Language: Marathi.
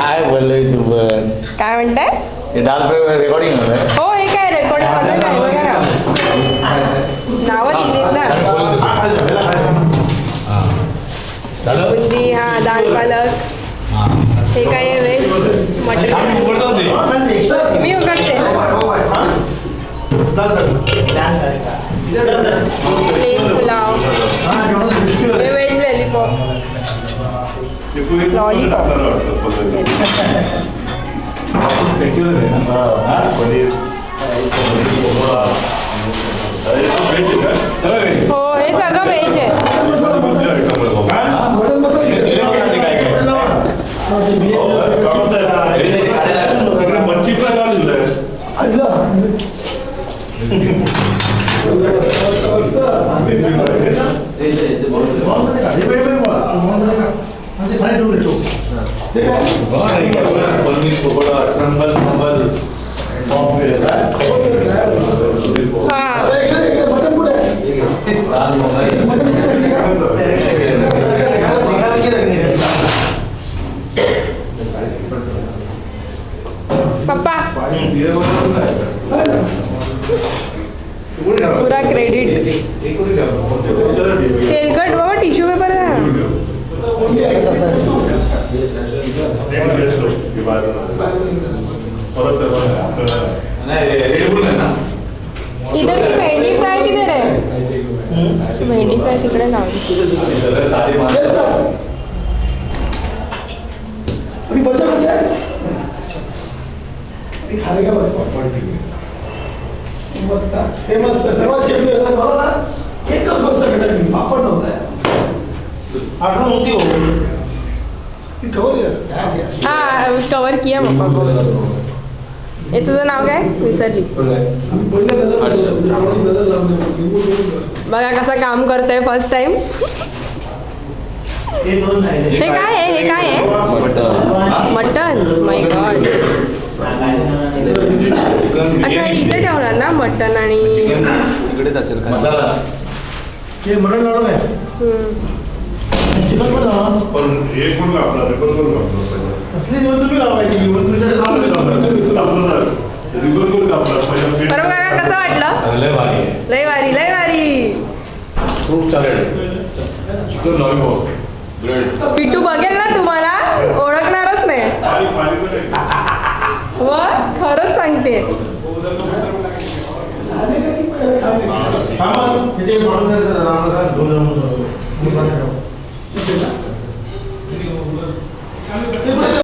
काय बोललोय तू पण? काय म्हणताय? हे डान्स रेकॉर्डिंग होणार हो हे काय रेकॉर्डिंग मध्ये काय बघा ना. नावं दिलीत ना. बुंदी हा दाल पालक. हे काय आहे व्हेज मटन. मी उघडते. प्लेन पुलाव. हे व्हेज लॉलीपॉप. लॉलीपॉप. हो हे सगळं व्हेज आहे. पप्पा पूरा क्रेडिट. तेलकट बाबा टिश्यू पेपर आहे. इधर मी भेंडी फ्राय किधर आहे? भेंडी फ्राय तिकडे लावली. हाँ कवर किया पप्पा को. हे तुझं नाव काय विसरली. बघा कसं काम करतोय फर्स्ट टाइम. हे काय आहे? हे काय आहे? मटन. माय गॉड. अच्छा इथे ठेवणार ना मटन आणि इकडेच असेल मसाला. हे मटन लावलं आहे. चिकन पण लावा. पण एक पण आपला रिपोर्ट करून असली जेवण तुम्ही लावायची. बरोबर का? कसं वाटलं? लय भारी. लय भारी लय भारी. Fruit salad, chicken lollipop, bread. पिट्टू बघेल ना तुम्हाला ओळखणारच नाही. व खरंच सांगते.